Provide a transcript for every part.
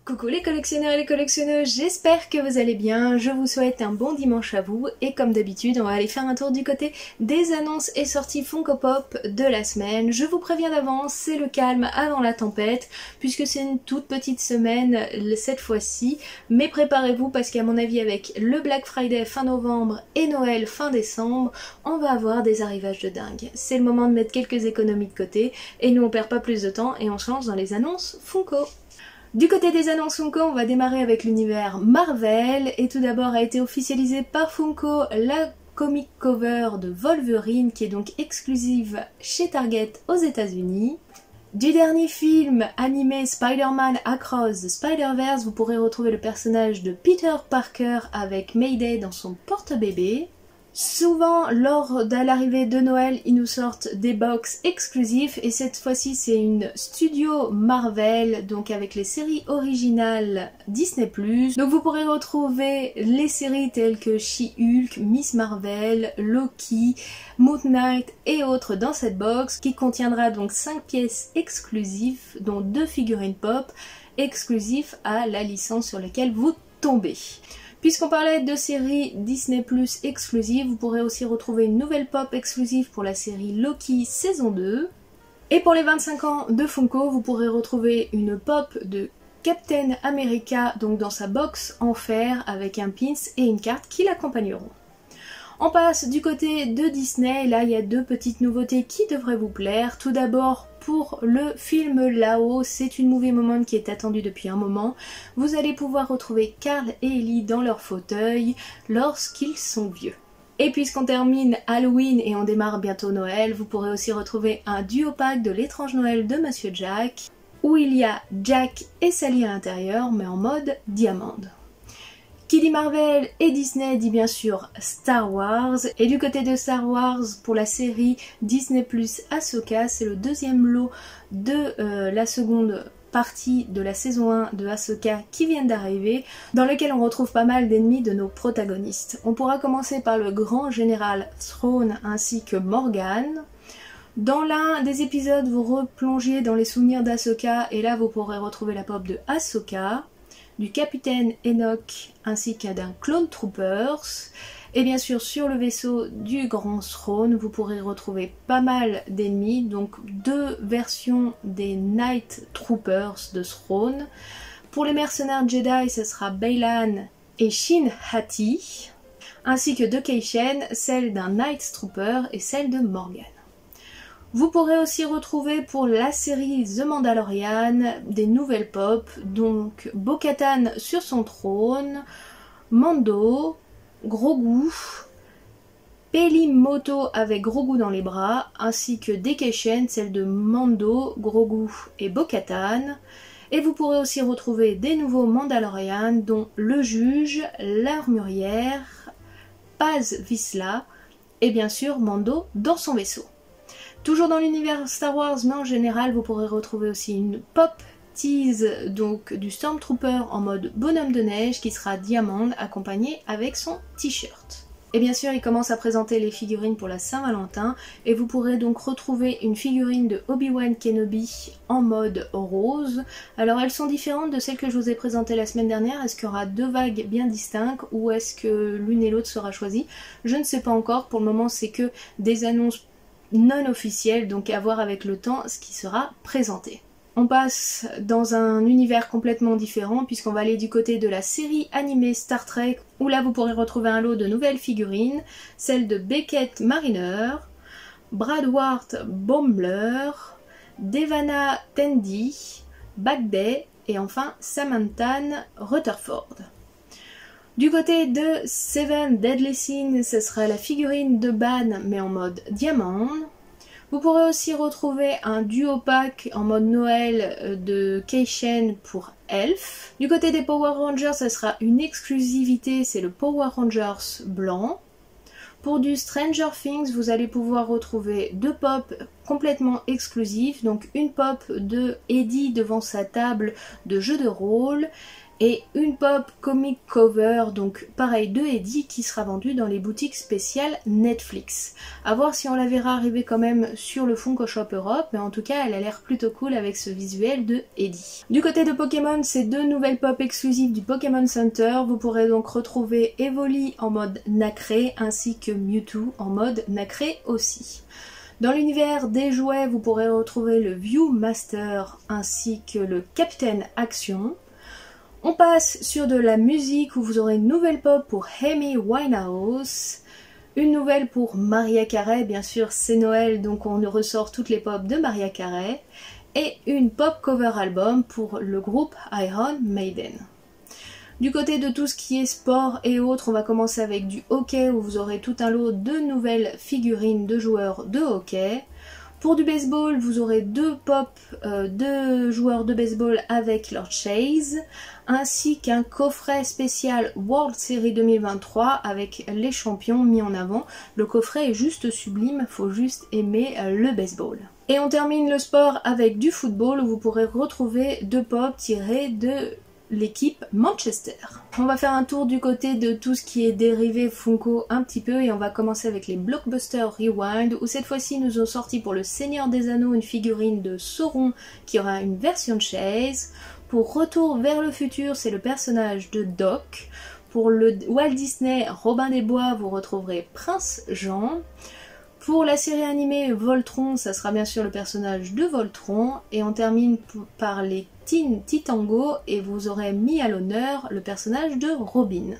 Coucou les collectionneurs et les collectionneuses, j'espère que vous allez bien, je vous souhaite un bon dimanche à vous et comme d'habitude on va aller faire un tour du côté des annonces et sorties Funko Pop de la semaine. Je vous préviens d'avance, c'est le calme avant la tempête puisque c'est une toute petite semaine cette fois-ci, mais préparez-vous parce qu'à mon avis avec le Black Friday fin novembre et Noël fin décembre, on va avoir des arrivages de dingue. C'est le moment de mettre quelques économies de côté et nous on perd pas plus de temps et on se lance dans les annonces Funko. Du côté des annonces Funko, on va démarrer avec l'univers Marvel et tout d'abord a été officialisé par Funko la comic cover de Wolverine qui est donc exclusive chez Target aux États-Unis. Du dernier film animé Spider-Man Across the Spider-Verse, vous pourrez retrouver le personnage de Peter Parker avec Mayday dans son porte-bébé. Souvent, lors de l'arrivée de Noël, ils nous sortent des box exclusifs et cette fois-ci c'est une studio Marvel, donc avec les séries originales Disney+. Donc vous pourrez retrouver les séries telles que She-Hulk, Miss Marvel, Loki, Moon Knight et autres dans cette box qui contiendra donc 5 pièces exclusives, dont 2 figurines pop exclusives à la licence sur laquelle vous tombez. Puisqu'on parlait de séries Disney Plus exclusives, vous pourrez aussi retrouver une nouvelle pop exclusive pour la série Loki saison 2. Et pour les 25 ans de Funko, vous pourrez retrouver une pop de Captain America, donc dans sa box en fer avec un pins et une carte qui l'accompagneront. On passe du côté de Disney, là il y a 2 petites nouveautés qui devraient vous plaire. Tout d'abord pour le film Là-haut, c'est une movie moment qui est attendue depuis un moment. Vous allez pouvoir retrouver Carl et Ellie dans leur fauteuil lorsqu'ils sont vieux. Et puisqu'on termine Halloween et on démarre bientôt Noël, vous pourrez aussi retrouver un duo pack de l'étrange Noël de Monsieur Jack, où il y a Jack et Sally à l'intérieur, mais en mode diamande. Qui dit Marvel et Disney dit bien sûr Star Wars. Et du côté de Star Wars, pour la série Disney Plus Ahsoka, c'est le deuxième lot de la seconde partie de la saison 1 de Ahsoka qui vient d'arriver, dans lequel on retrouve pas mal d'ennemis de nos protagonistes. On pourra commencer par le grand général Thrawn ainsi que Morgan. Dans l'un des épisodes, vous replongiez dans les souvenirs d'Ahsoka et là vous pourrez retrouver la pop de Ahsoka, du capitaine Enoch ainsi qu'à d'un Clone Troopers. Et bien sûr sur le vaisseau du Grand Throne vous pourrez retrouver pas mal d'ennemis, donc 2 versions des Night Troopers de Throne. Pour les mercenaires Jedi ce sera Baylan et Shin Hati, ainsi que 2 Kei-Shen, celle d'un Night Trooper et celle de Morgan. Vous pourrez aussi retrouver pour la série The Mandalorian des nouvelles pop, donc Bo-Katan sur son trône, Mando, Grogu, Peli Motto avec Grogu dans les bras, ainsi que des Kei-Shen, celle de Mando, Grogu et Bo-Katan. Et vous pourrez aussi retrouver des nouveaux Mandalorians, dont le juge, l'armurière, Paz Vizsla et bien sûr Mando dans son vaisseau. Toujours dans l'univers Star Wars, mais en général, vous pourrez retrouver aussi une pop tease donc du Stormtrooper en mode bonhomme de neige qui sera diamant accompagné avec son t-shirt. Et bien sûr, il commence à présenter les figurines pour la Saint-Valentin et vous pourrez donc retrouver une figurine de Obi-Wan Kenobi en mode rose. Alors elles sont différentes de celles que je vous ai présentées la semaine dernière. Est-ce qu'il y aura 2 vagues bien distinctes ou est-ce que l'une et l'autre sera choisie? Je ne sais pas encore. Pour le moment, c'est que des annonces non officiel, donc à voir avec le temps ce qui sera présenté. On passe dans un univers complètement différent puisqu'on va aller du côté de la série animée Star Trek où là vous pourrez retrouver un lot de nouvelles figurines, celle de Beckett Mariner, Bradward Bombler, Devana Tendi, Bagday et enfin Samantha Rutherford. Du côté de Seven Deadly Sins, ce sera la figurine de Ban mais en mode diamant. Vous pourrez aussi retrouver un duo pack en mode Noël de Kei-Shen pour Elf. Du côté des Power Rangers, ce sera une exclusivité, c'est le Power Rangers blanc. Pour du Stranger Things, vous allez pouvoir retrouver 2 pop complètement exclusifs, donc une pop de Eddie devant sa table de jeu de rôle et une pop comic cover, donc pareil de Eddie, qui sera vendue dans les boutiques spéciales Netflix. A voir si on la verra arriver quand même sur le Funko Shop Europe, mais en tout cas elle a l'air plutôt cool avec ce visuel de Eddie. Du côté de Pokémon, c'est 2 nouvelles pop exclusives du Pokémon Center. Vous pourrez donc retrouver Evoli en mode nacré ainsi que Mewtwo en mode nacré aussi. Dans l'univers des jouets, vous pourrez retrouver le Viewmaster ainsi que le Capitaine Action. On passe sur de la musique où vous aurez une nouvelle pop pour Amy Winehouse, une nouvelle pour Mariah Carey, bien sûr c'est Noël donc on ressort toutes les pop de Mariah Carey, et une pop cover album pour le groupe Iron Maiden. Du côté de tout ce qui est sport et autres, on va commencer avec du hockey où vous aurez tout un lot de nouvelles figurines de joueurs de hockey. Pour du baseball, vous aurez 2 pop de joueurs de baseball avec leur chase, ainsi qu'un coffret spécial World Series 2023 avec les champions mis en avant. Le coffret est juste sublime, faut juste aimer le baseball. Et on termine le sport avec du football où vous pourrez retrouver 2 pop tirés de l'équipe Manchester. On va faire un tour du côté de tout ce qui est dérivé Funko un petit peu et on va commencer avec les Blockbuster Rewind où cette fois-ci nous ont sorti pour le Seigneur des Anneaux une figurine de Sauron qui aura une version de chaise. Pour Retour vers le futur, c'est le personnage de Doc. Pour le Walt Disney Robin des Bois, vous retrouverez Prince Jean. Pour la série animée Voltron, ça sera bien sûr le personnage de Voltron. Et on termine par les Teen Titango et vous aurez mis à l'honneur le personnage de Robin.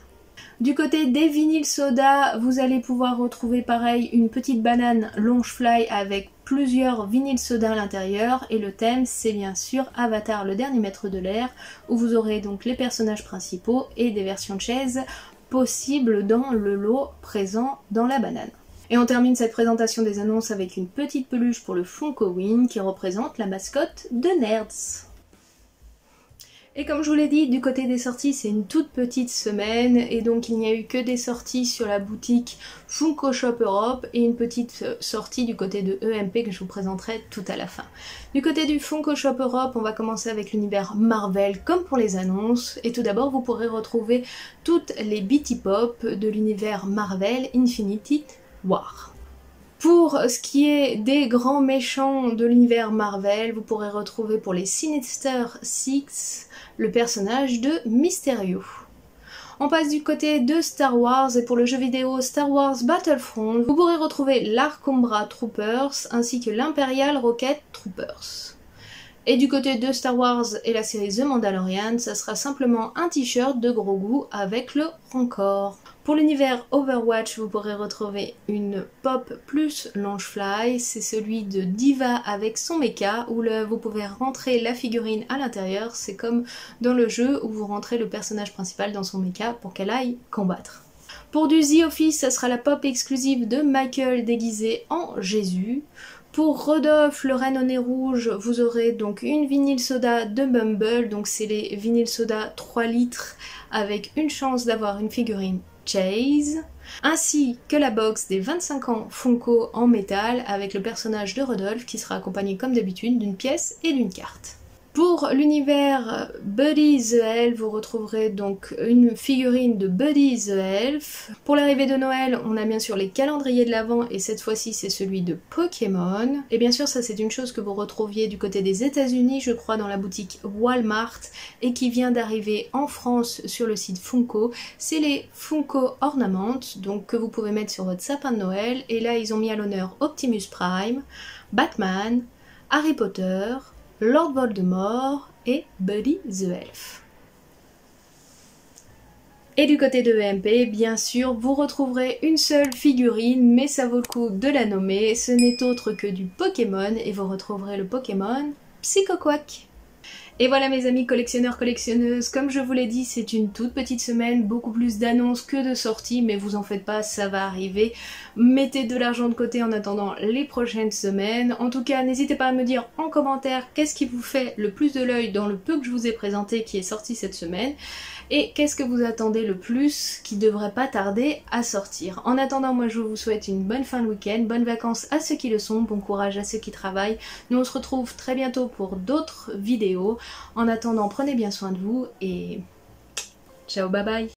Du côté des vinyles soda, vous allez pouvoir retrouver pareil une petite banane Longefly avec plusieurs vinyles soda à l'intérieur. Et le thème c'est bien sûr Avatar le dernier maître de l'air où vous aurez donc les personnages principaux et des versions de chaises possibles dans le lot présent dans la banane. Et on termine cette présentation des annonces avec une petite peluche pour le Funkoween qui représente la mascotte de Nerds. Et comme je vous l'ai dit, du côté des sorties, c'est une toute petite semaine et donc il n'y a eu que des sorties sur la boutique Funko Shop Europe et une petite sortie du côté de EMP que je vous présenterai tout à la fin. Du côté du Funko Shop Europe, on va commencer avec l'univers Marvel comme pour les annonces et tout d'abord vous pourrez retrouver toutes les Bitty Pop de l'univers Marvel Infinity War. Pour ce qui est des grands méchants de l'univers Marvel, vous pourrez retrouver pour les Sinister Six le personnage de Mysterio. On passe du côté de Star Wars et pour le jeu vidéo Star Wars Battlefront, vous pourrez retrouver l'Arcombra Troopers ainsi que l'Imperial Rocket Troopers. Et du côté de Star Wars et la série The Mandalorian, ça sera simplement un t-shirt de Grogu avec le Rancor. Pour l'univers Overwatch, vous pourrez retrouver une pop plus Longefly, c'est celui de Diva avec son mecha, où vous pouvez rentrer la figurine à l'intérieur, c'est comme dans le jeu où vous rentrez le personnage principal dans son mecha pour qu'elle aille combattre. Pour du The Office, ça sera la pop exclusive de Michael déguisé en Jésus. Pour Rodolphe, le Reine au nez rouge, vous aurez donc une vinyle soda de Bumble, donc c'est les vinyles soda 3 litres avec une chance d'avoir une figurine Chase, ainsi que la box des 25 ans Funko en métal avec le personnage de Rodolphe qui sera accompagné comme d'habitude d'une pièce et d'une carte. Pour l'univers Buddy the Elf, vous retrouverez donc une figurine de Buddy the Elf. Pour l'arrivée de Noël, on a bien sûr les calendriers de l'Avent et cette fois-ci c'est celui de Pokémon. Et bien sûr ça c'est une chose que vous retrouviez du côté des États-Unis, je crois dans la boutique Walmart et qui vient d'arriver en France sur le site Funko. C'est les Funko Ornaments, donc que vous pouvez mettre sur votre sapin de Noël. Et là ils ont mis à l'honneur Optimus Prime, Batman, Harry Potter, Lord Voldemort et Buddy the Elf. Et du côté de EMP, bien sûr, vous retrouverez une seule figurine, mais ça vaut le coup de la nommer. Ce n'est autre que du Pokémon et vous retrouverez le Pokémon Psychoquack. Et voilà mes amis collectionneurs, collectionneuses, comme je vous l'ai dit, c'est une toute petite semaine, beaucoup plus d'annonces que de sorties, mais vous en faites pas, ça va arriver. Mettez de l'argent de côté en attendant les prochaines semaines. En tout cas, n'hésitez pas à me dire en commentaire qu'est-ce qui vous fait le plus de l'œil dans le peu que je vous ai présenté qui est sorti cette semaine. Et qu'est-ce que vous attendez le plus qui devrait pas tarder à sortir. En attendant, moi je vous souhaite une bonne fin de week-end, bonnes vacances à ceux qui le sont, bon courage à ceux qui travaillent. Nous on se retrouve très bientôt pour d'autres vidéos. En attendant, prenez bien soin de vous et Ciao, bye bye.